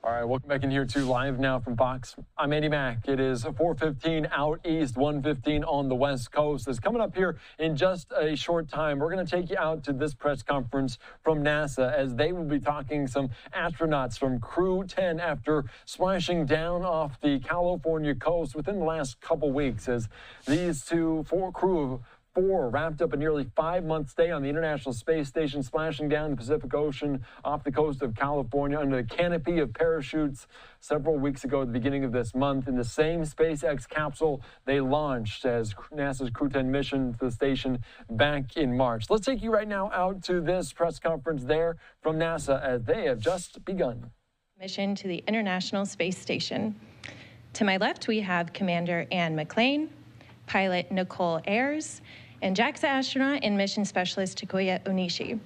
All right, welcome back in here to Live Now from Fox. I'm Andy Mack. It is 4:15 out east, 1:15 on the west coast. It's coming up here in just a short time. We're going to take you out to this press conference from NASA as they will be talking some astronauts from Crew-10 after splashing down off the California coast within the last couple weeks, as these four crew of 4 wrapped up a nearly 5-month stay on the International Space Station, splashing down the Pacific Ocean off the coast of California under the canopy of parachutes several weeks ago at the beginning of this month in the same SpaceX capsule they launched as NASA's Crew-10 mission to the station back in March. Let's take you right now out to this press conference there from NASA as they have just begun. Mission to the International Space Station. To my left, we have Commander Anne McClain, pilot Nichole Ayers, and JAXA astronaut and mission specialist Takuya Onishi.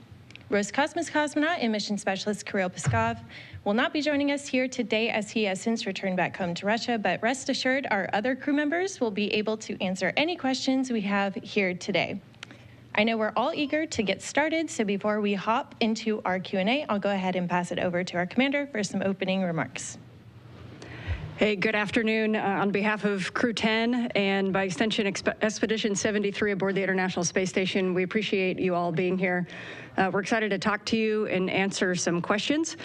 Roscosmos cosmonaut and mission specialist Kirill Peskov will not be joining us here today as he has since returned back home to Russia, but rest assured our other crew members will be able to answer any questions we have here today. I know we're all eager to get started, so before we hop into our Q&A, I'll go ahead and pass it over to our commander for some opening remarks. Hey, good afternoon. On behalf of Crew-10 and by extension Expedition 73 aboard the International Space Station, we appreciate you all being here. We're excited to talk to you and answer some questions.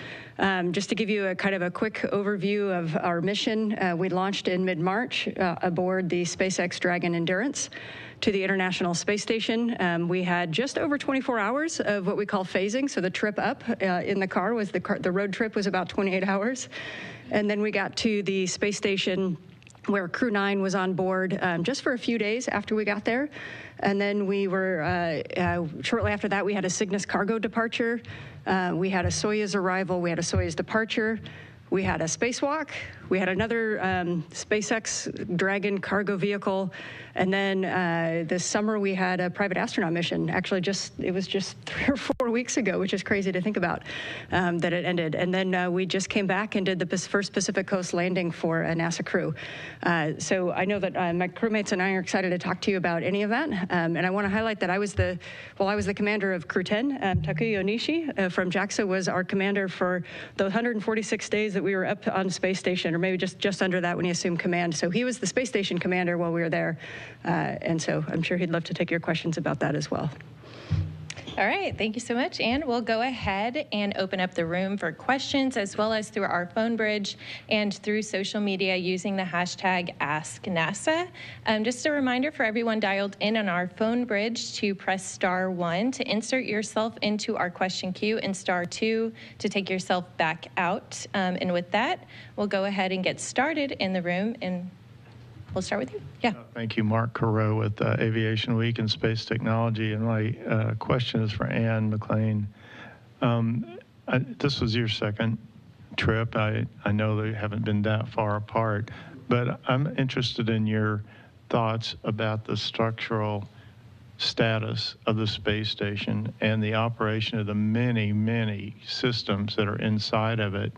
Just to give you a kind of a quick overview of our mission, we launched in mid-March aboard the SpaceX Dragon Endurance to the International Space Station. We had just over 24 hours of what we call phasing. So the trip up in the car was the road trip was about 28 hours. And then we got to the space station where Crew-9 was on board just for a few days after we got there. And then we were, shortly after that, we had a Cygnus cargo departure. We had a Soyuz arrival. We had a Soyuz departure. We had a spacewalk. We had another SpaceX Dragon cargo vehicle. And then this summer we had a private astronaut mission. Actually, it was just 3 or 4 weeks ago, which is crazy to think about that it ended. And then we just came back and did the first Pacific Coast landing for a NASA crew. So I know that my crewmates and I are excited to talk to you about any of that. And I want to highlight that I was the commander of Crew-10. Takuya Onishi from JAXA was our commander for the 146 days that we were up on the space station, or maybe just under that when he assumed command. So he was the space station commander while we were there. And so I'm sure he'd love to take your questions about that as well. All right, thank you so much. And we'll go ahead and open up the room for questions as well as through our phone bridge and through social media using the hashtag AskNASA. Just a reminder for everyone dialed in on our phone bridge to press *1 to insert yourself into our question queue and *2 to take yourself back out. And with that, we'll go ahead and get started in the room. And we'll start with you. Yeah. Thank you, Mark Carreau with Aviation Week and Space Technology. And my question is for Anne McClain. This was your second trip. I know they haven't been that far apart, but I'm interested in your thoughts about the structural status of the space station and the operation of the many, many systems that are inside of it.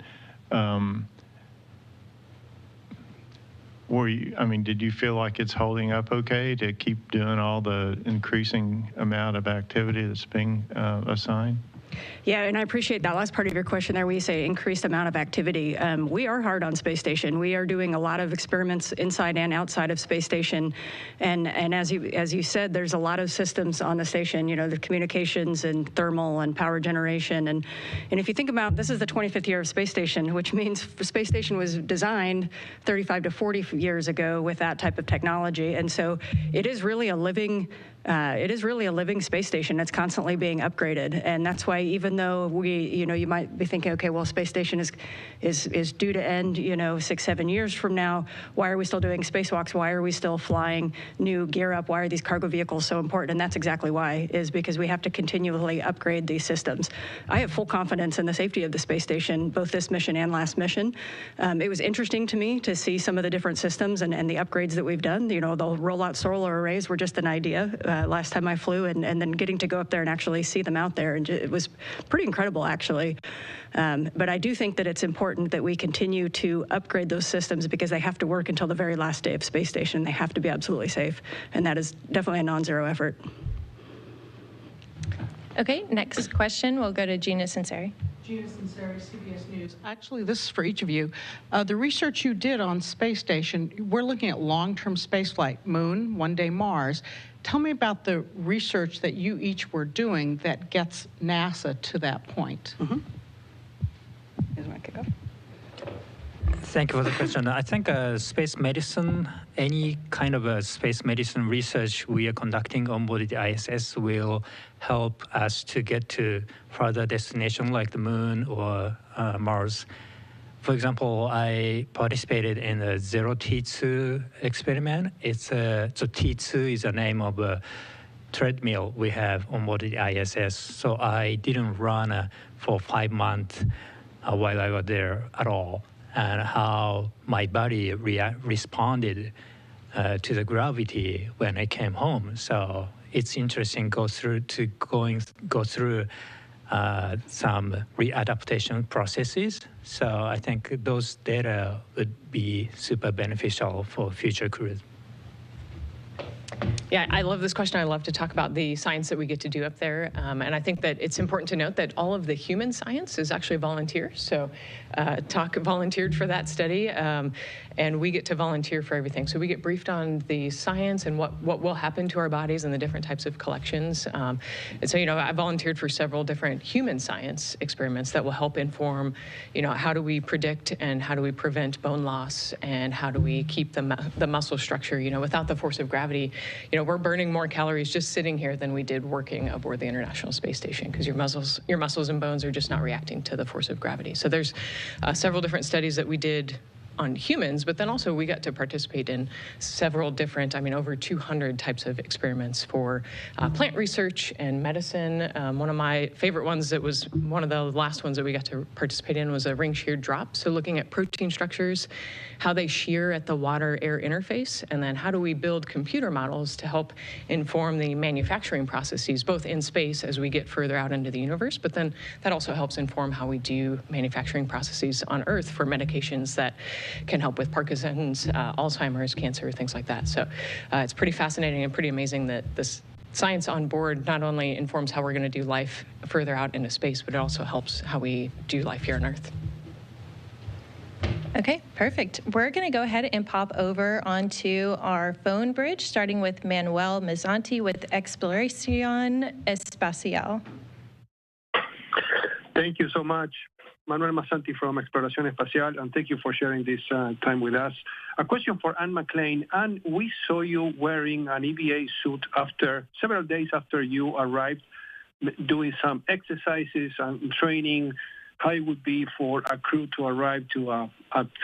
Did you feel like it's holding up okay to keep doing all the increasing amount of activity that's being assigned? Yeah, and I appreciate that last part of your question there where you say increased amount of activity. We are hard on Space Station. We are doing a lot of experiments inside and outside of Space Station. And as you said, there's a lot of systems on the station, the communications and thermal and power generation. And if you think about, this is the 25th year of Space Station, which means the Space Station was designed 35 to 40 years ago with that type of technology. And so it is really a living space station that's constantly being upgraded. And that's why even though you might be thinking, okay, well, space station is due to end, 6-7 years from now. Why are we still doing spacewalks? Why are we still flying new gear up? Why are these cargo vehicles so important? And that's exactly why, is because we have to continually upgrade these systems. I have full confidence in the safety of the space station, both this mission and last mission. It was interesting to me to see some of the different systems and the upgrades that we've done. The rollout solar arrays were just an idea last time I flew, and then getting to go up there and actually see them out there. And it was pretty incredible, actually. But I do think that it's important that we continue to upgrade those systems because they have to work until the very last day of space station. They have to be absolutely safe. And that is definitely a non-zero effort. Okay, next question. We'll go to Gina Sinceri. Gina Sinceri, CBS News. Actually, this is for each of you. The research you did on space station, we're looking at long-term spaceflight, Moon, one day Mars. Tell me about the research that you each were doing that gets NASA to that point. Mm-hmm. You want to kick off? Thank you for the question. I think space medicine, any kind of space medicine research we are conducting on board the ISS will help us to get to further destination like the Moon or Mars. For example, I participated in the 0T2 experiment. So T2 is the name of a treadmill we have on board the ISS. So I didn't run for 5 months while I was there at all, and how my body responded to the gravity when I came home. So it's interesting go through some readaptation processes. So I think those data would be super beneficial for future crews. Yeah, I love this question. I love to talk about the science that we get to do up there. And I think that it's important to note that all of the human science is actually volunteer. So TAK volunteered for that study, and we get to volunteer for everything. So we get briefed on the science and what will happen to our bodies and the different types of collections. And so, I volunteered for several different human science experiments that will help inform, how do we predict and how do we prevent bone loss and how do we keep the muscle structure, without the force of gravity. We're burning more calories just sitting here than we did working aboard the International Space Station because your muscles and bones are just not reacting to the force of gravity. So there's several different studies that we did on humans, but then also we got to participate in several different, over 200 types of experiments for plant research and medicine. One of my favorite ones that was one of the last ones that we got to participate in was a ring shear drop. So looking at protein structures, how they shear at the water-air interface, and then how do we build computer models to help inform the manufacturing processes, both in space as we get further out into the universe, but then that also helps inform how we do manufacturing processes on Earth for medications that can help with Parkinson's, Alzheimer's, cancer, things like that. So it's pretty fascinating and pretty amazing that this science on board not only informs how we're going to do life further out into space, but it also helps how we do life here on Earth. Okay, perfect. We're going to go ahead and pop over onto our phone bridge, starting with Manuel Mazzanti with Exploration Espacial. Thank you so much. Manuel Mazzanti from Exploration Espacial, and thank you for sharing this time with us. A question for Anne McClain. Anne, we saw you wearing an EVA suit several days after you arrived, doing some exercises and training how it would be for a crew to arrive to a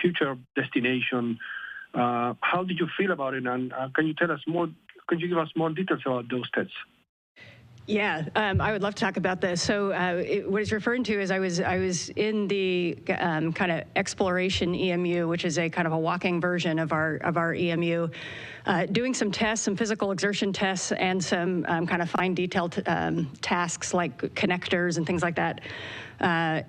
future destination. How did you feel about it, and can you tell us more? Could you give us more details about those tests? Yeah, I would love to talk about this. So what it's referring to is I was in the kind of exploration EMU, which is a kind of a walking version of our EMU, doing some tests, some physical exertion tests, and some kind of fine detailed tasks like connectors and things like that. I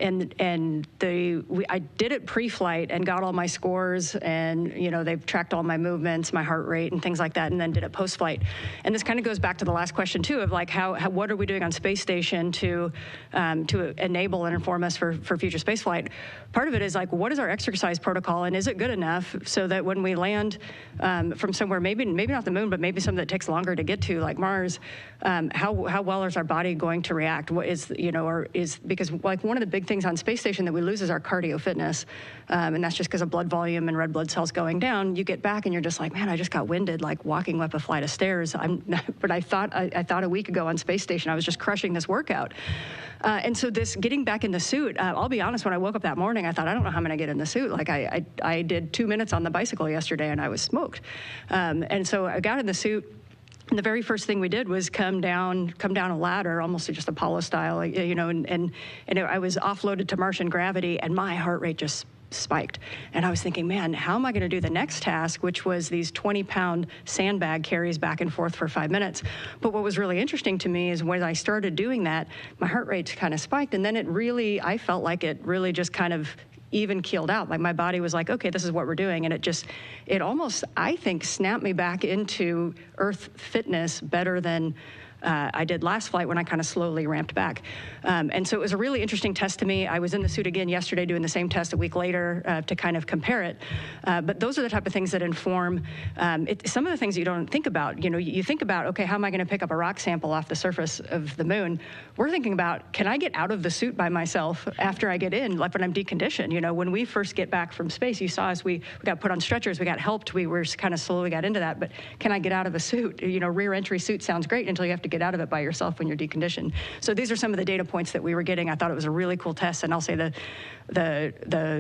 did it pre-flight and got all my scores, and they've tracked all my movements, my heart rate, and things like that, and then did it post-flight. And this kind of goes back to the last question too, of like what are we doing on space station to enable and inform us for future space flight. Part of it is like, what is our exercise protocol, and is it good enough so that when we land from somewhere, maybe not the moon, but maybe something that takes longer to get to, like Mars, how well is our body going to react? What is because like one of the big things on space station that we lose is our cardio fitness, and that's just because of blood volume and red blood cells going down. You get back and you're just like, man, I just got winded like walking up a flight of stairs. But I thought a week ago on space station I was just crushing this workout. And so this getting back in the suit, I'll be honest, when I woke up that morning, I thought, I don't know how I'm going to get in the suit. Like I did 2 minutes on the bicycle yesterday and I was smoked. And so I got in the suit. And the very first thing we did was come down a ladder, almost just Apollo style, and I was offloaded to Martian gravity, and my heart rate just spiked. And I was thinking, man, how am I going to do the next task, which was these 20-pound sandbag carries back and forth for 5 minutes. But what was really interesting to me is when I started doing that, my heart rate kind of spiked, and then I felt like it really just kind of even keeled out. Like my body was like, okay, this is what we're doing. And it almost, I think, snapped me back into Earth fitness better than I did last flight when I kind of slowly ramped back. And so it was a really interesting test to me. I was in the suit again yesterday doing the same test a week later to kind of compare it. But those are the type of things that inform some of the things you don't think about. You know, you think about, okay, how am I going to pick up a rock sample off the surface of the moon? We're thinking about, can I get out of the suit by myself after I get in, like when I'm deconditioned? You know, when we first get back from space, you saw us, we got put on stretchers, we got helped, we were kind of slowly got into that, but can I get out of a suit? You know, rear entry suit sounds great until you have to get out of it by yourself when you're deconditioned. So these are some of the data points that we were getting. I thought it was a really cool test, and I'll say the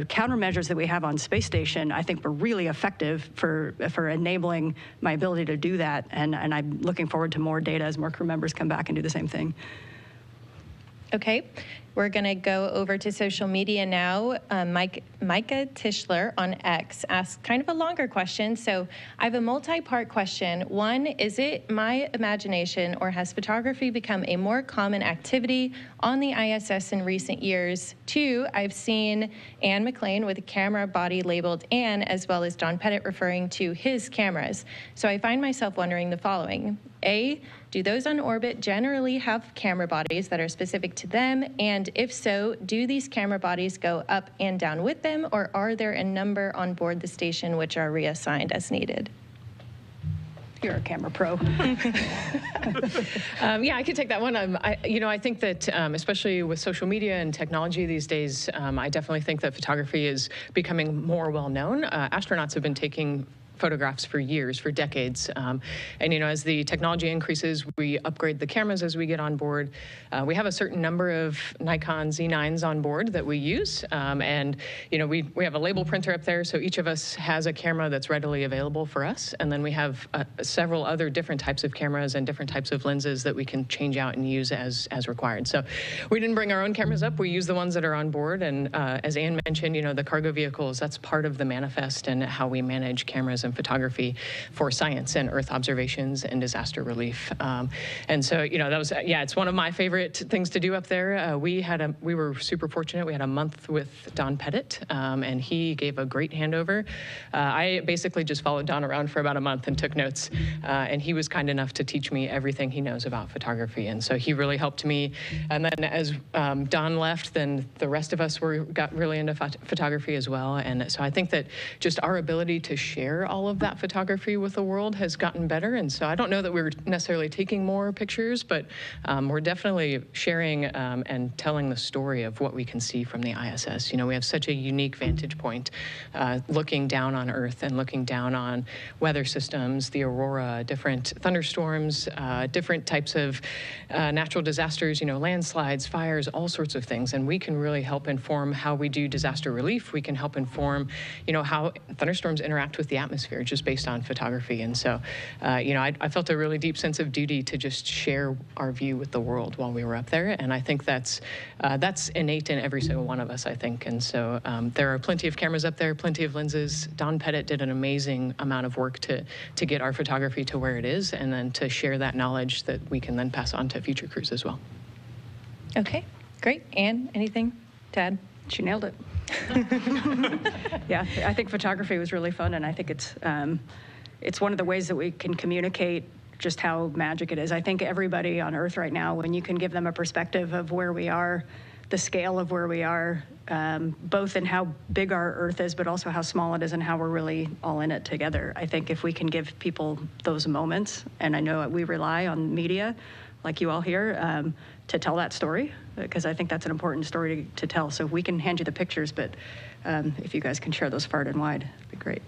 countermeasures that we have on space station, I think, were really effective for enabling my ability to do that, and I'm looking forward to more data as more crew members come back and do the same thing. Okay, we're going to go over to social media now. Micah Tischler on X asked kind of a longer question. So I have a multi-part question. One, is it my imagination, or has photography become a more common activity on the ISS in recent years? Two, I've seen Anne McClain with a camera body labeled Anne, as well as Don Pettit referring to his cameras. So I find myself wondering the following. A, do those on orbit generally have camera bodies that are specific to them? And if so, do these camera bodies go up and down with them, or are there a number on board the station which are reassigned as needed? You're a camera pro. Yeah, I could take that one. I think that especially with social media and technology these days, I definitely think that photography is becoming more well known. Astronauts have been taking photographs for years, for decades. And, you know, as the technology increases, we upgrade the cameras as we get on board. We have a certain number of Nikon Z9s on board that we use. And, you know, we have a label printer up there, so each of us has a camera that's readily available for us. And then we have several other different types of cameras and different types of lenses that we can change out and use as required. So we didn't bring our own cameras up. We use the ones that are on board. And as Anne mentioned, you know, the cargo vehicles, that's part of the manifest and how we manage cameras and photography for science and Earth observations and disaster relief. And so, you know, that was, yeah, it's one of my favorite things to do up there. We were super fortunate. We had a month with Don Pettit, and he gave a great handover. I basically just followed Don around for about a month and took notes, and he was kind enough to teach me everything he knows about photography. And so he really helped me. And then as Don left, then the rest of us got really into photography as well. And so I think that just our ability to share all of that photography with the world has gotten better. And so I don't know that we're necessarily taking more pictures, but we're definitely sharing and telling the story of what we can see from the ISS. You know, we have such a unique vantage point looking down on Earth and looking down on weather systems, the aurora, different thunderstorms, different types of natural disasters, you know, landslides, fires, all sorts of things. And we can really help inform how we do disaster relief. We can help inform, you know, how thunderstorms interact with the atmosphere just based on photography. And so, you know, I felt a really deep sense of duty to just share our view with the world while we were up there. And I think that's innate in every single one of us, I think. And so there are plenty of cameras up there, plenty of lenses. Don Pettit did an amazing amount of work to get our photography to where it is, and then to share that knowledge that we can then pass on to future crews as well. Okay, great. Anne, anything to add? She nailed it. Yeah, I think photography was really fun, and I think it's one of the ways that we can communicate just how magic it is. I think everybody on Earth right now, when you can give them a perspective of where we are, the scale of where we are, both in how big our Earth is, but also how small it is and how we're really all in it together. I think if we can give people those moments, and I know we rely on media, like you all here, to tell that story, because I think that's an important story to tell. So we can hand you the pictures, but if you guys can share those far and wide, it'd be great.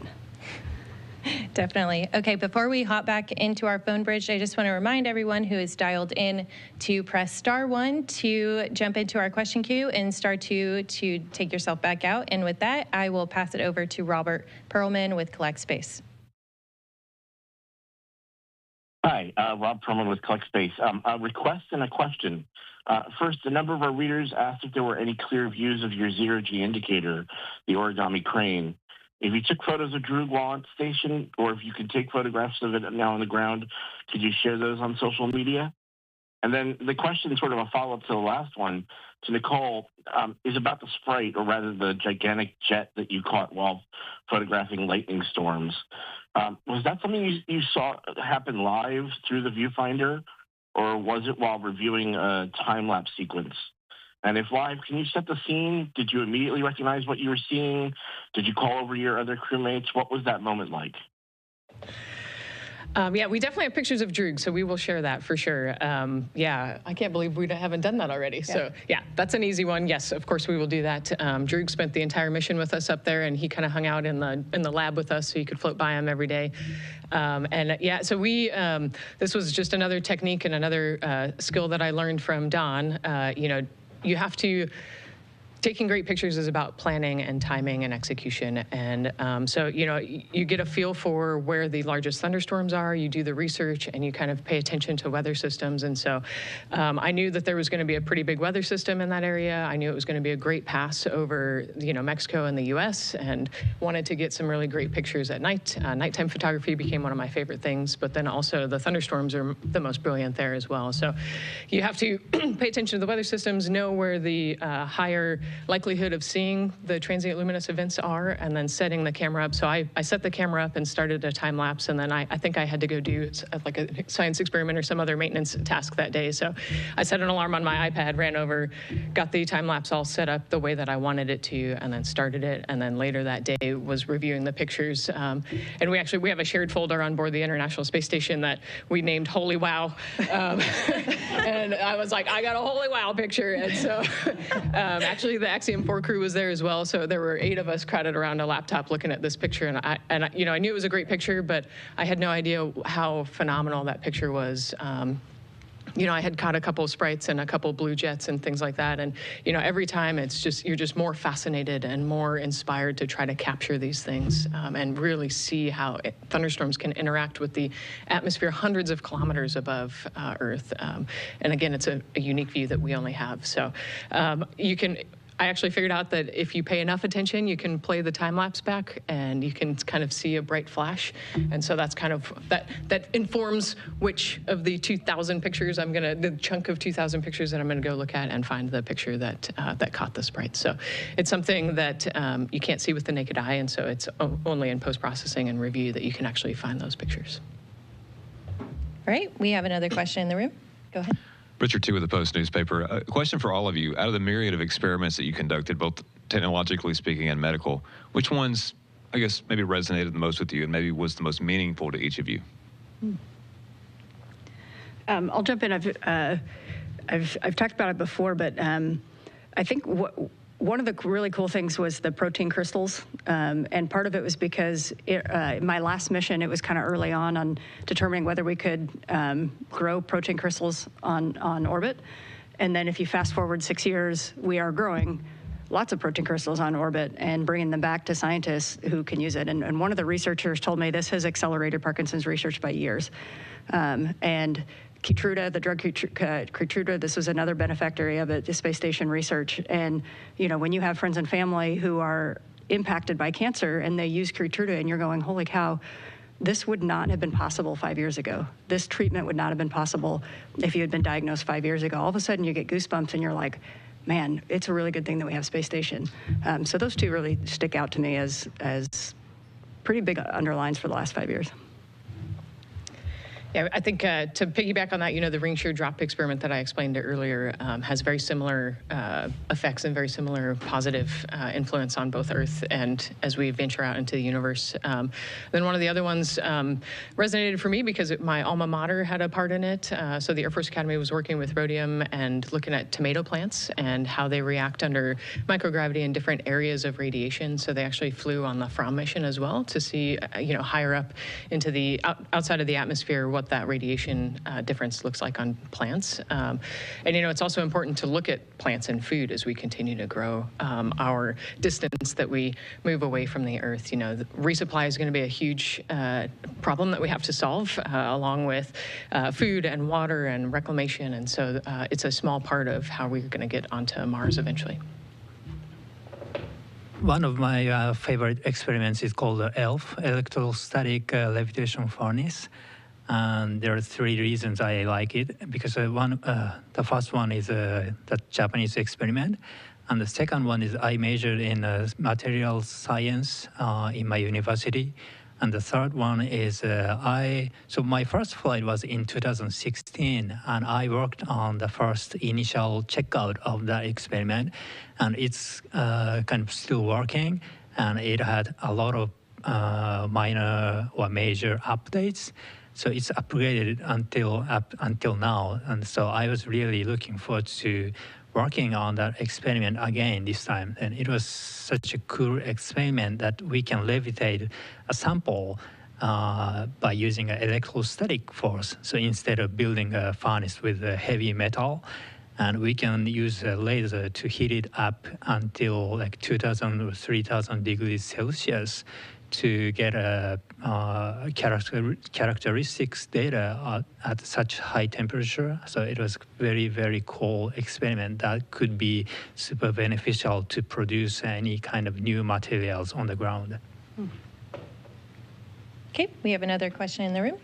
Definitely. Okay, before we hop back into our phone bridge, I just want to remind everyone who is dialed in to press *1 to jump into our question queue and *2 to take yourself back out. And with that, I will pass it over to Robert Perlman with Collect Space. Hi, Rob Perlman with Collect Space. A request and a question. First, a number of our readers asked if there were any clear views of your zero-G indicator, the origami crane. If you took photos of Drew while on station, or if you can take photographs of it now on the ground, could you share those on social media? And then the question, sort of a follow-up to the last one, to Nichole, is about the Sprite, or rather the gigantic jet that you caught while photographing lightning storms. Was that something you saw happen live through the viewfinder, or was it while reviewing a time-lapse sequence? And if live, can you set the scene? Did you immediately recognize what you were seeing? Did you call over your other crewmates? What was that moment like? Yeah, we definitely have pictures of Droog, so we will share that for sure. Yeah, I can't believe we haven't done that already. Yeah. So yeah, that's an easy one. Yes, of course we will do that. Droog spent the entire mission with us up there, and he kind of hung out in the lab with us, so you could float by him every day. And yeah, so this was just another technique and another skill that I learned from Don. You know, you have to. Taking great pictures is about planning and timing and execution. And so, you know, you get a feel for where the largest thunderstorms are, you do the research, and you kind of pay attention to weather systems. And so I knew that there was going to be a pretty big weather system in that area. I knew it was going to be a great pass over, you know, Mexico and the U.S., and wanted to get some really great pictures at night. Nighttime photography became one of my favorite things, but then also the thunderstorms are the most brilliant there as well. So you have to pay attention to the weather systems, know where the higher likelihood of seeing the transient luminous events are, and then setting the camera up. So I set the camera up and started a time lapse, and then I think I had to go do like a science experiment or some other maintenance task that day. So I set an alarm on my iPad, ran over, got the time lapse all set up the way that I wanted it to, and then started it. And then later that day was reviewing the pictures. And we have a shared folder on board the International Space Station that we named Holy Wow. And I was like, I got a Holy Wow picture. And so actually the Axiom 4 crew was there as well, so there were 8 of us crowded around a laptop looking at this picture, and I you know, I knew it was a great picture, but I had no idea how phenomenal that picture was. You know, I had caught a couple of sprites and a couple of blue jets and things like that, and you know, every time you're just more fascinated and more inspired to try to capture these things and really see how thunderstorms can interact with the atmosphere hundreds of kilometers above Earth. And again, it's a unique view that we only have. So I actually figured out that if you pay enough attention, you can play the time lapse back, and you can kind of see a bright flash. And so that's kind of that informs which of the 2,000 pictures the chunk of 2,000 pictures that I'm gonna go look at and find the picture that that caught the sprite. So it's something that you can't see with the naked eye, and so it's only in post-processing and review that you can actually find those pictures. All right, we have another question in the room. Go ahead. Richard Two with the Post newspaper. A question for all of you. Out of the myriad of experiments that you conducted, both technologically speaking and medical, which ones, I guess, maybe resonated the most with you and maybe was the most meaningful to each of you? I'll jump in. I've talked about it before, but I think one of the really cool things was the protein crystals, and part of it was because my last mission, it was kind of early on determining whether we could grow protein crystals on orbit. And then if you fast forward 6 years, we are growing lots of protein crystals on orbit and bringing them back to scientists who can use it. And one of the researchers told me this has accelerated Parkinson's research by years. And Keytruda, the drug Keytruda, this was another beneficiary of it, the space station research. And, you know, when you have friends and family who are impacted by cancer and they use Keytruda and you're going, holy cow, this would not have been possible 5 years ago. This treatment would not have been possible if you had been diagnosed 5 years ago. All of a sudden you get goosebumps and you're like, man, it's a really good thing that we have space station. So those two really stick out to me as pretty big underlines for the last 5 years. Yeah, I think to piggyback on that, you know, the ring shear drop experiment that I explained earlier has very similar effects and very similar positive influence on both Earth and as we venture out into the universe. Then one of the other ones resonated for me because my alma mater had a part in it. So the Air Force Academy was working with rhodium and looking at tomato plants and how they react under microgravity in different areas of radiation. So they actually flew on the FROM mission as well to see, you know, higher up into the outside of the atmosphere what that radiation difference looks like on plants. And, you know, it's also important to look at plants and food as we continue to grow our distance that we move away from the Earth. You know, the resupply is going to be a huge problem that we have to solve along with food and water and reclamation. And so it's a small part of how we're going to get onto Mars eventually. One of my favorite experiments is called the ELF, Electrostatic Levitation Furnace. And there are 3 reasons I like it, because the first one is the Japanese experiment, and the second one is I majored in materials science in my university, And the third one is so my first flight was in 2016, and I worked on the first initial checkout of that experiment, and it's kind of still working, and it had a lot of minor or major updates. So it's upgraded until now, and so I was really looking forward to working on that experiment again this time. And it was such a cool experiment that we can levitate a sample by using an electrostatic force. So instead of building a furnace with a heavy metal, and we can use a laser to heat it up until like 2,000 or 3,000 degrees Celsius to get a characteristics data at such high temperature. So it was very, very cool experiment that could be super beneficial to produce any kind of new materials on the ground. Okay, we have another question in the room.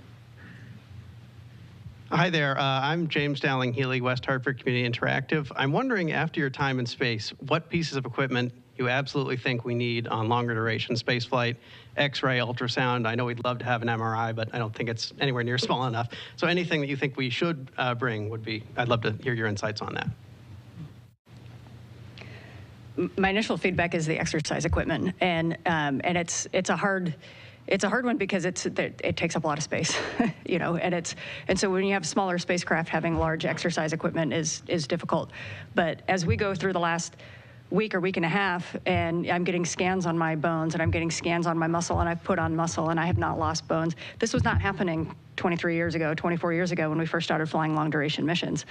Hi there. I'm James Dowling Healy, West Hartford Community Interactive. I'm wondering, after your time in space, what pieces of equipment you absolutely think we need on longer duration spaceflight, X-ray, ultrasound. I know we'd love to have an MRI, but I don't think it's anywhere near small enough. So anything that you think we should bring would be, I'd love to hear your insights on that. My initial feedback is the exercise equipment, and it's a hard one because it takes up a lot of space, you know, and so when you have smaller spacecraft, having large exercise equipment is difficult. But as we go through the last week or week and a half, and I'm getting scans on my bones, and I'm getting scans on my muscle, and I've put on muscle, and I have not lost bones. This was not happening 23 years ago, 24 years ago when we first started flying long duration missions.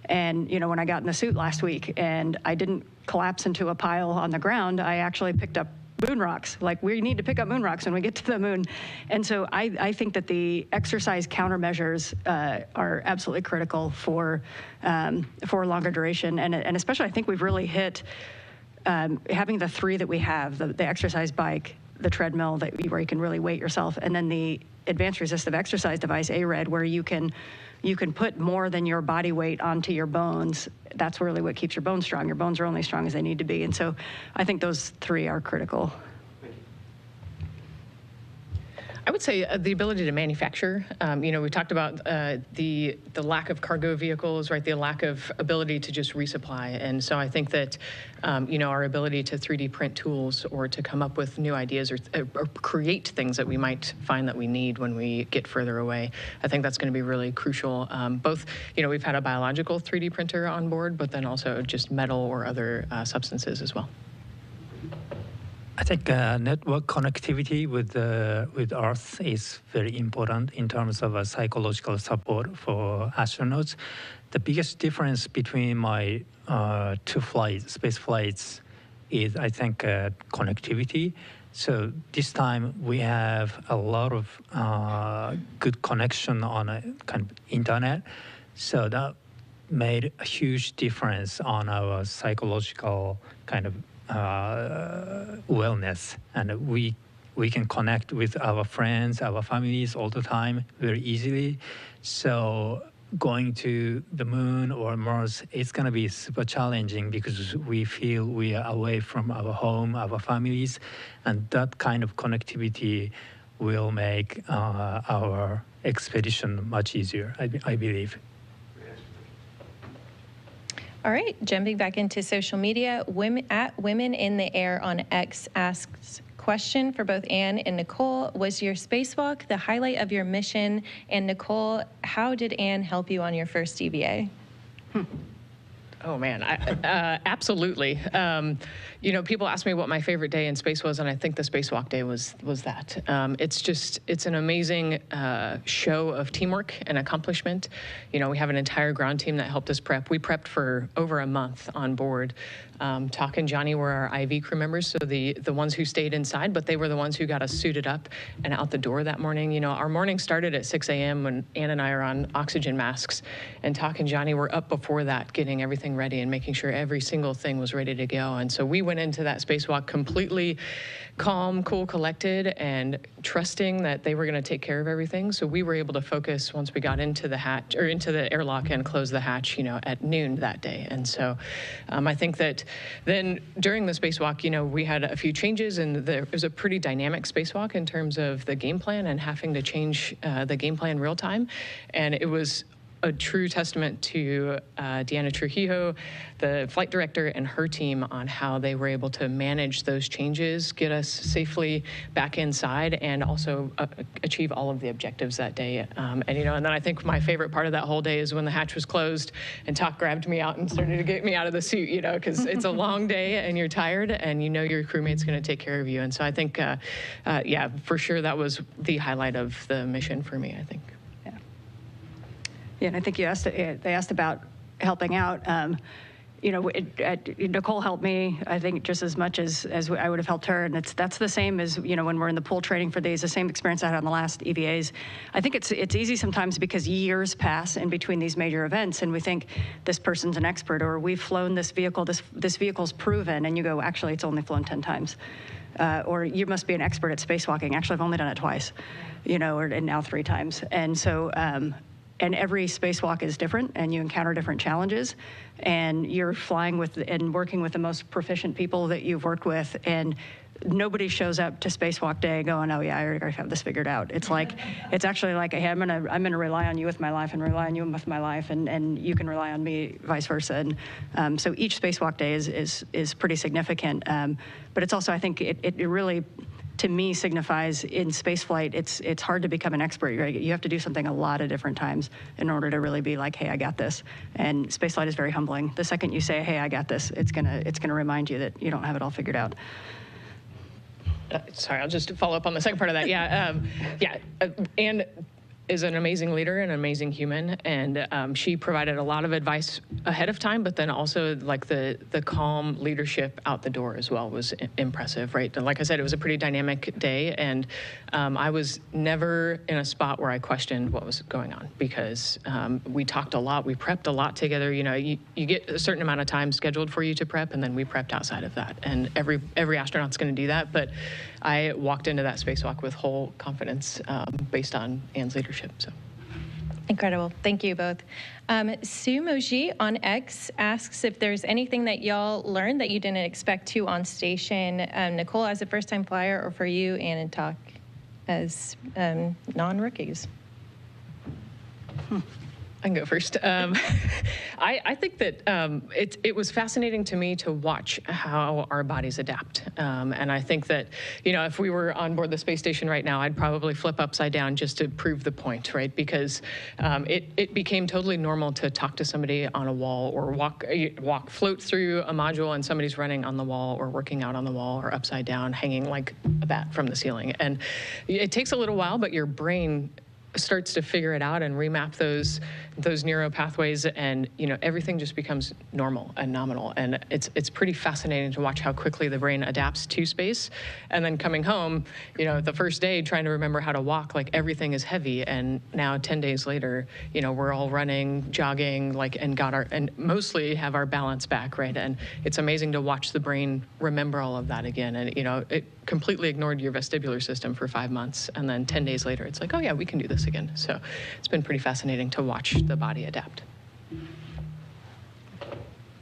And, you know, when I got in the suit last week and I didn't collapse into a pile on the ground, I actually picked up moon rocks. Like, we need to pick up moon rocks when we get to the moon. And so I think that the exercise countermeasures are absolutely critical for longer duration. And especially, I think we've really hit having the three that we have, the exercise bike, the treadmill where you can really weight yourself, and then the advanced resistive exercise device, ARED, where you can put more than your body weight onto your bones. That's really what keeps your bones strong. Your bones are only as strong as they need to be. And so I think those three are critical. I would say the ability to manufacture. You know, we talked about the lack of cargo vehicles, right? The lack of ability to just resupply. And so I think that, you know, our ability to 3D print tools or to come up with new ideas or create things that we might find that we need when we get further away, I think that's going to be really crucial. Both, you know, we've had a biological 3D printer on board, but then also just metal or other substances as well. I think network connectivity with Earth is very important in terms of psychological support for astronauts. The biggest difference between my two space flights is, I think, connectivity. So this time we have a lot of good connection on a kind of internet. So that made a huge difference on our psychological kind of wellness, and we can connect with our friends, our families all the time very easily. So going to the moon or Mars, it's going to be super challenging because we feel we are away from our home, our families, and that kind of connectivity will make our expedition much easier, I believe. All right, jumping back into social media, Women in the Air on X asks, question for both Anne and Nichole: was your spacewalk the highlight of your mission? And Nichole, how did Anne help you on your first EVA? Oh man, absolutely. You know, people ask me what my favorite day in space was, and I think the spacewalk day was that. It's an amazing show of teamwork and accomplishment. You know, we have an entire ground team that helped us prep. We prepped for over a month on board. Talk and Johnny were our IV crew members, so the ones who stayed inside, but they were the ones who got us suited up and out the door that morning. You know, our morning started at 6 a.m. when Anne and I are on oxygen masks, and Talk and Johnny were up before that, getting everything ready and making sure every single thing was ready to go. And so we went into that spacewalk completely calm, cool, collected, and trusting that they were going to take care of everything. So we were able to focus once we got into the hatch or into the airlock and close the hatch, you know, at noon that day. And so I think that then during the spacewalk, you know, we had a few changes, and it was a pretty dynamic spacewalk in terms of the game plan and having to change the game plan real time. And it was a true testament to Deanna Trujillo, the flight director, and her team on how they were able to manage those changes, get us safely back inside, and also achieve all of the objectives that day. And you know, and then I think my favorite part of that whole day is when the hatch was closed and Talk grabbed me out and started to get me out of the suit, you know, because it's a long day and you're tired and you know your crewmate's going to take care of you. And so I think, yeah, for sure that was the highlight of the mission for me, I think. Yeah, and I think they asked about helping out. You know, Nichole helped me, I think, just as much as I would have helped her. And that's the same as, you know, when we're in the pool training for these, the same experience I had on the last EVAs. I think it's easy sometimes because years pass in between these major events, and we think this person's an expert, or we've flown this vehicle, this vehicle's proven, and you go, actually, it's only flown 10 times. Or you must be an expert at spacewalking. Actually, I've only done it twice, you know, and now 3 times. And so, and every spacewalk is different, and you encounter different challenges, and you're flying with and working with the most proficient people that you've worked with, and nobody shows up to spacewalk day going, oh yeah, I already have this figured out. It's like, it's actually like, hey, I'm gonna rely on you with my life and rely on you with my life, and you can rely on me, vice versa. And so each spacewalk day is pretty significant, but it's also, I think it really, to me, signifies in spaceflight, it's hard to become an expert. You have to do something a lot of different times in order to really be like, hey, I got this. And spaceflight is very humbling. The second you say, hey, I got this, it's gonna remind you that you don't have it all figured out. Sorry, I'll just follow up on the second part of that. Yeah, Anne is an amazing leader and an amazing human, and she provided a lot of advice ahead of time, but then also like the calm leadership out the door as well was impressive, right? And like I said, it was a pretty dynamic day, and I was never in a spot where I questioned what was going on, because we talked a lot, we prepped a lot together. You know, you get a certain amount of time scheduled for you to prep, and then we prepped outside of that, and every astronaut's going to do that, but I walked into that spacewalk with whole confidence based on Anne's leadership. So. Incredible. Thank you both. Sue Moji on X asks if there's anything that y'all learned that you didn't expect to on station. Nichole, as a first-time flyer, or for you, Anne and Talk, as non-rookies? I can go first. I think that it was fascinating to me to watch how our bodies adapt. And I think that, you know, if we were on board the space station right now, I'd probably flip upside down just to prove the point, right? Because it became totally normal to talk to somebody on a wall, or float through a module and somebody's running on the wall, or working out on the wall, or upside down, hanging like a bat from the ceiling. And it takes a little while, but your brain starts to figure it out and remap those neural pathways, and you know, everything just becomes normal and nominal. And it's pretty fascinating to watch how quickly the brain adapts to space. And then coming home, you know, the first day trying to remember how to walk, like everything is heavy. And now 10 days later, you know, we're all running, jogging, like, and mostly have our balance back, right? And it's amazing to watch the brain remember all of that again. And you know, it completely ignored your vestibular system for 5 months, and then 10 days later, it's like, oh yeah, we can do this again. So it's been pretty fascinating to watch the body adapt.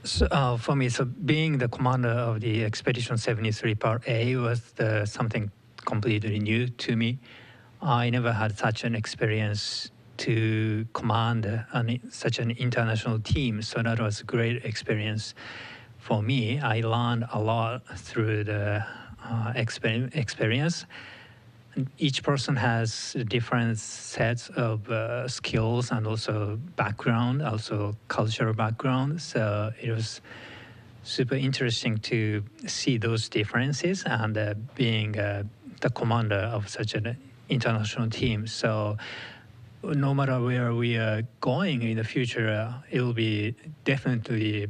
So, for me, so being the commander of the Expedition 73 Part A was something completely new to me. I never had such an experience to command such an international team, so that was a great experience for me. I learned a lot through the experience. Each person has different sets of skills and also background, also cultural background. So it was super interesting to see those differences, and being the commander of such an international team. So no matter where we are going in the future, it will be definitely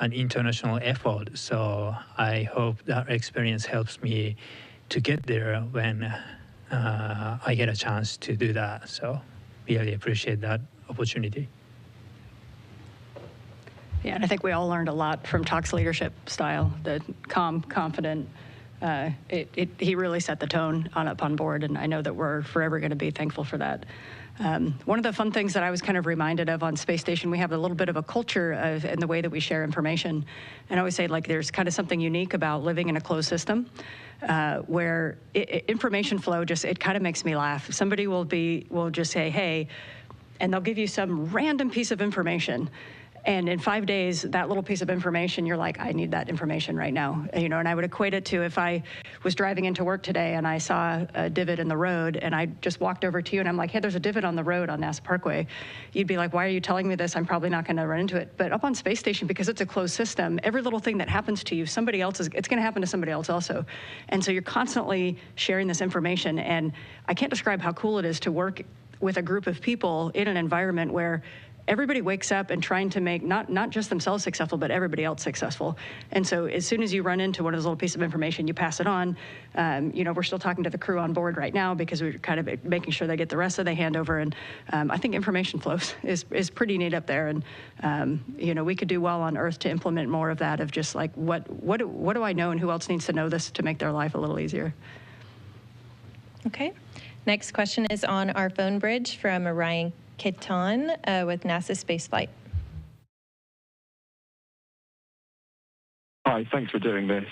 an international effort. So I hope that experience helps me to get there when I get a chance to do that. So really appreciate that opportunity. Yeah, and I think we all learned a lot from Talk's leadership style, the calm, confident, he really set the tone up on board, and I know that we're forever going to be thankful for that. One of the fun things that I was kind of reminded of on Space Station, we have a little bit of a culture in the way that we share information. And I always say, like, there's kind of something unique about living in a closed system where information flow it kind of makes me laugh. Somebody will just say, hey, and they'll give you some random piece of information. And in 5 days, that little piece of information, you're like, I need that information right now. And I would equate it to if I was driving into work today and I saw a divot in the road and I just walked over to you and I'm like, hey, there's a divot on the road on NASA Parkway. You'd be like, why are you telling me this? I'm probably not going to run into it. But up on Space Station, because it's a closed system, every little thing that happens to you, it's going to happen to somebody else also. And so you're constantly sharing this information. And I can't describe how cool it is to work with a group of people in an environment where everybody wakes up and trying to make not just themselves successful, but everybody else successful. And so as soon as you run into one of those little pieces of information, you pass it on. We're still talking to the crew on board right now because we're kind of making sure they get the rest of the handover. And I think information flows is pretty neat up there. And, we could do well on Earth to implement more of that, of just like, what do I know and who else needs to know this to make their life a little easier? Okay. Next question is on our phone bridge from Orion Keton with NASA Spaceflight. Hi, thanks for doing this.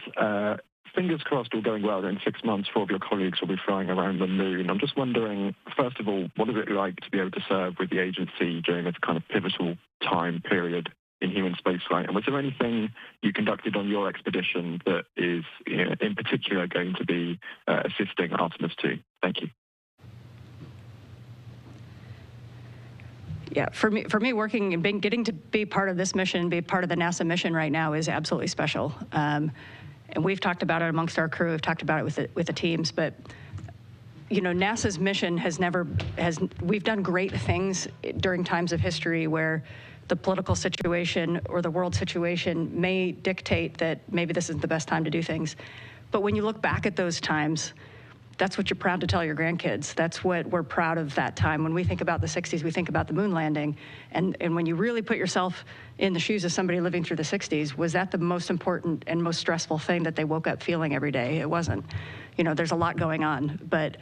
Fingers crossed all going well. In 6 months, 4 of your colleagues will be flying around the moon. I'm just wondering, first of all, what is it like to be able to serve with the agency during this kind of pivotal time period in human spaceflight? And was there anything you conducted on your expedition that is, in particular, going to be assisting Artemis II? Thank you. Yeah, for me, working and getting to be part of this mission, be part of the NASA mission right now is absolutely special. And we've talked about it amongst our crew. We've talked about it with the teams. But NASA's mission we've done great things during times of history where the political situation or the world situation may dictate that maybe this isn't the best time to do things. But when you look back at those times, that's what you're proud to tell your grandkids. That's what we're proud of that time. When we think about the 60s, we think about the moon landing. And when you really put yourself in the shoes of somebody living through the 60s, was that the most important and most stressful thing that they woke up feeling every day? It wasn't. There's a lot going on. But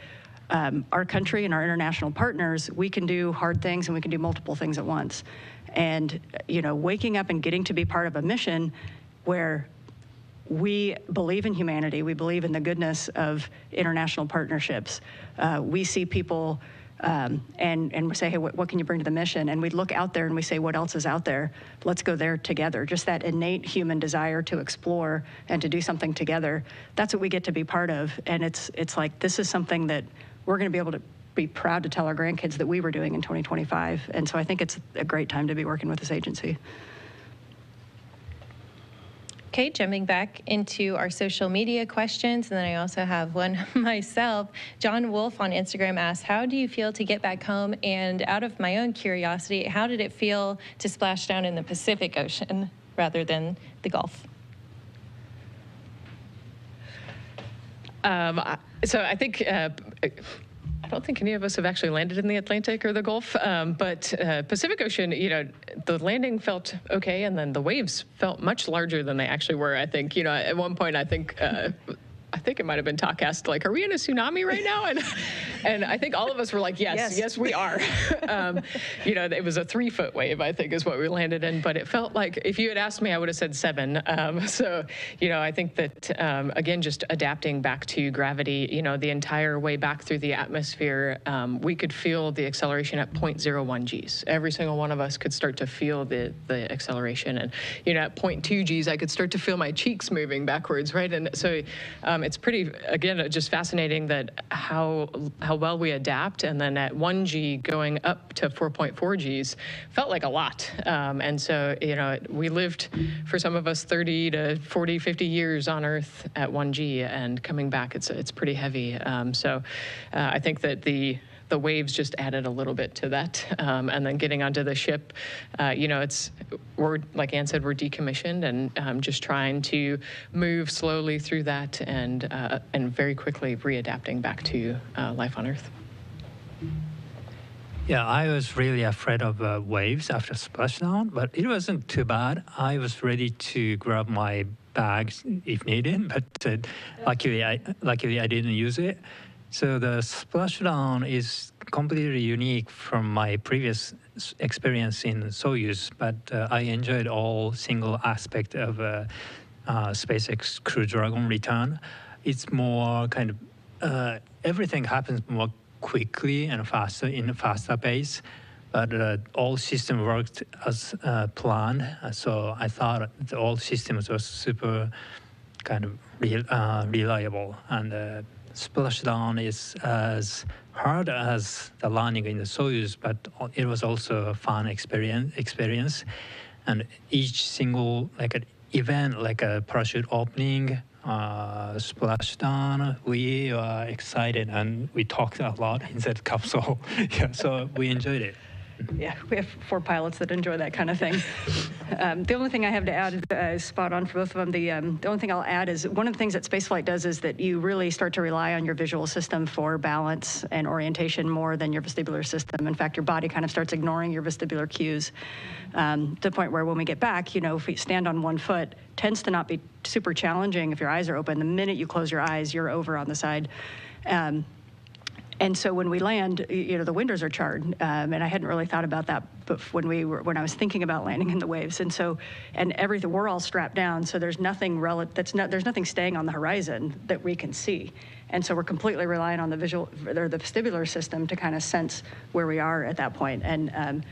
our country and our international partners, we can do hard things and we can do multiple things at once. And, waking up and getting to be part of a mission where we believe in humanity. We believe in the goodness of international partnerships. We see people and we say, hey, what can you bring to the mission? And we look out there and we say, what else is out there? Let's go there together. Just that innate human desire to explore and to do something together. That's what we get to be part of. And it's like, this is something that we're going to be able to be proud to tell our grandkids that we were doing in 2025. And so I think it's a great time to be working with this agency. Okay, jumping back into our social media questions, and then I also have one myself. John Wolf on Instagram asks, how do you feel to get back home? And out of my own curiosity, how did it feel to splash down in the Pacific Ocean rather than the Gulf? So I think I don't think any of us have actually landed in the Atlantic or the Gulf, but Pacific Ocean, the landing felt okay, and then the waves felt much larger than they actually were. I think, at one point, I think it might have been Talk asked, like, are we in a tsunami right now? And I think all of us were like, yes, we are. It was a 3-foot wave, I think, is what we landed in. But it felt like, if you had asked me, I would have said 7. So, I think that, again, just adapting back to gravity, the entire way back through the atmosphere, we could feel the acceleration at 0.01 Gs. Every single one of us could start to feel the acceleration. And, at 0.2 Gs, I could start to feel my cheeks moving backwards, right? And so it's pretty, again, just fascinating that how well we adapt. And then at 1 G going up to 4.4 Gs felt like a lot. And so, we lived, for some of us, 30 to 40, 50 years on Earth at 1 G, and coming back, it's pretty heavy. So I think that the waves just added a little bit to that. And then getting onto the ship, we're, like Anne said, we're decommissioned, and just trying to move slowly through that and very quickly readapting back to life on Earth. Yeah, I was really afraid of waves after splashdown, but it wasn't too bad. I was ready to grab my bags if needed, but luckily I didn't use it. So the Splashdown is completely unique from my previous experience in Soyuz, but I enjoyed all single aspect of SpaceX Crew-10 return. It's more kind of everything happens more quickly and faster in a faster pace, but all systems worked as planned. So I thought all systems were super kind of reliable, and Splashdown is as hard as the landing in the Soyuz, but it was also a fun experience. And each single event, like a parachute opening, Splashdown, we are excited and we talked a lot in that capsule. Yeah, so we enjoyed it. Yeah, we have 4 pilots that enjoy that kind of thing. The only thing I have to add is spot on for both of them. The only thing I'll add is one of the things that spaceflight does is that you really start to rely on your visual system for balance and orientation more than your vestibular system. In fact, your body kind of starts ignoring your vestibular cues to the point where when we get back, if we stand on one foot, tends to not be super challenging if your eyes are open. The minute you close your eyes, you're over on the side. And so when we land, the windows are charred, and I hadn't really thought about that. But when I was thinking about landing in the waves, and everything, we're all strapped down, so there's nothing there's nothing staying on the horizon that we can see, and so we're completely reliant on the vestibular system to kind of sense where we are at that point. And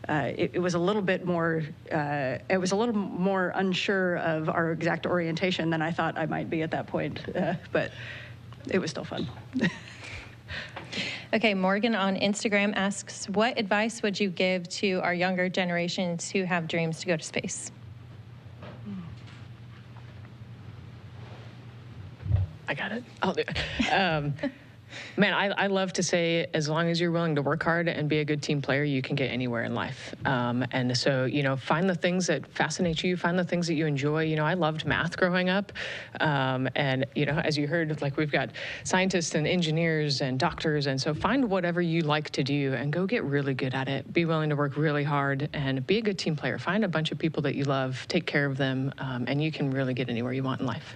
it was a little bit more. It was a little more unsure of our exact orientation than I thought I might be at that point, but it was still fun. Okay, Morgan on Instagram asks, what advice would you give to our younger generations who have dreams to go to space? I got it. I'll do it. Man, I love to say, as long as you're willing to work hard and be a good team player, you can get anywhere in life. And so, find the things that fascinate you, find the things that you enjoy. I loved math growing up. And, as you heard, we've got scientists and engineers and doctors. And so find whatever you like to do and go get really good at it. Be willing to work really hard and be a good team player. Find a bunch of people that you love, take care of them, and you can really get anywhere you want in life.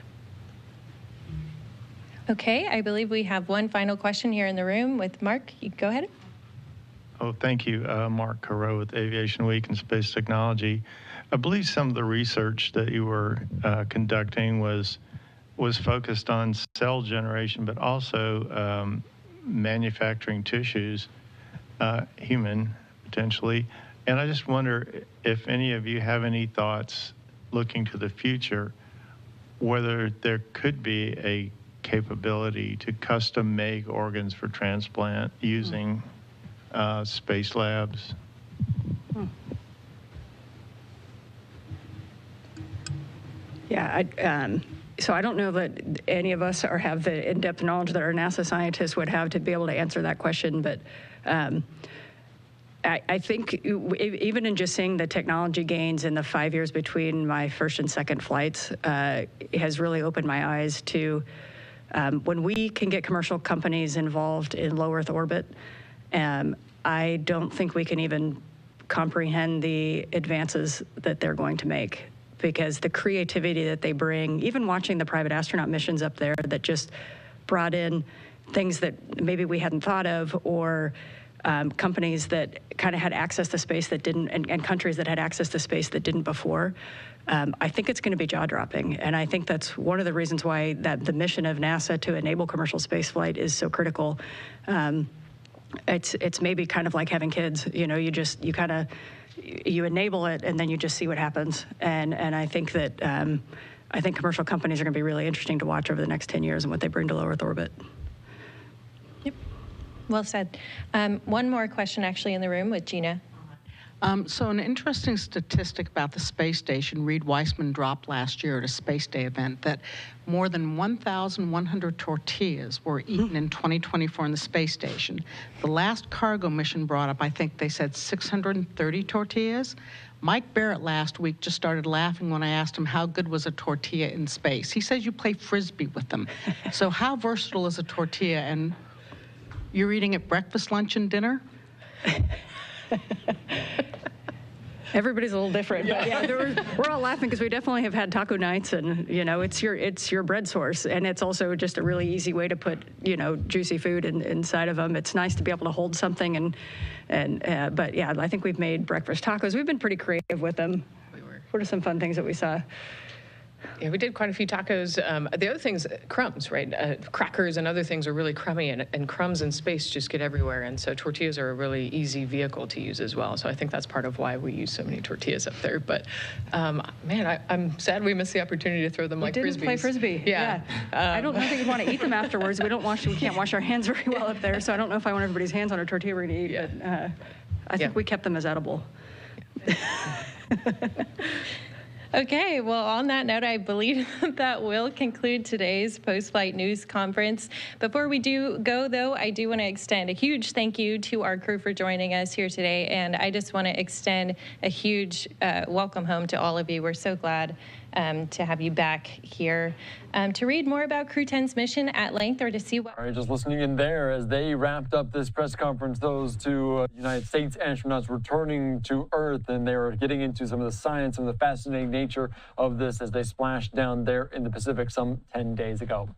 Okay, I believe we have one final question here in the room with Mark. You go ahead. Oh, thank you. Mark Carreau with Aviation Week and Space Technology. I believe some of the research that you were conducting was focused on cell generation, but also manufacturing tissues, human potentially. And I just wonder if any of you have any thoughts looking to the future, whether there could be a capability to custom make organs for transplant using space labs. Yeah, so I don't know that any of us have the in-depth knowledge that our NASA scientists would have to be able to answer that question, but I think even in just seeing the technology gains in the 5 years between my first and second flights has really opened my eyes to when we can get commercial companies involved in low Earth orbit. I don't think we can even comprehend the advances that they're going to make, because the creativity that they bring, even watching the private astronaut missions up there that just brought in things that maybe we hadn't thought of, or companies that kind of had access to space that didn't, and countries that had access to space that didn't before. I think it's going to be jaw-dropping, and I think that's one of the reasons why the mission of NASA to enable commercial spaceflight is so critical. It's maybe kind of like having kids. You enable it, and then you just see what happens. And I think that I think commercial companies are going to be really interesting to watch over the next 10 years and what they bring to low Earth orbit. Yep, well said. One more question actually in the room with Gina. So an interesting statistic about the space station, Reed Weissman dropped last year at a Space Day event, that more than 1,100 tortillas were eaten in 2024 in the space station. The last cargo mission brought up, I think they said 630 tortillas. Mike Barrett last week just started laughing when I asked him how good was a tortilla in space. He says you play Frisbee with them. So how versatile is a tortilla? And you're eating it breakfast, lunch, and dinner? Everybody's a little different, but yeah, we're all laughing because we definitely have had taco nights, and it's your bread source, and it's also just a really easy way to put juicy food inside of them. It's nice to be able to hold something, but yeah, I think we've made breakfast tacos. We've been pretty creative with them. What are some fun things that we saw? Yeah, we did quite a few tacos. The other things, crumbs, right? Crackers and other things are really crummy, and crumbs in space just get everywhere. And so tortillas are a really easy vehicle to use as well. So I think that's part of why we use so many tortillas up there. But man, I'm sad we missed the opportunity to throw them like frisbees. We didn't play frisbee. Yeah. I don't think we'd want to eat them afterwards. We can't wash our hands very well up there. So I don't know if I want everybody's hands on a tortilla we're going to eat. But I think we kept them as edible. Okay, well, on that note, I believe that will conclude today's post-flight news conference. Before we do go, though, I do want to extend a huge thank you to our crew for joining us here today, and I just want to extend a huge welcome home to all of you. We're so glad to have you back here. To read more about Crew-10's mission at length, or to see what... All right, just listening in there as they wrapped up this press conference, those two United States astronauts returning to Earth, and they were getting into some of the science and the fascinating nature of this as they splashed down there in the Pacific some 10 days ago.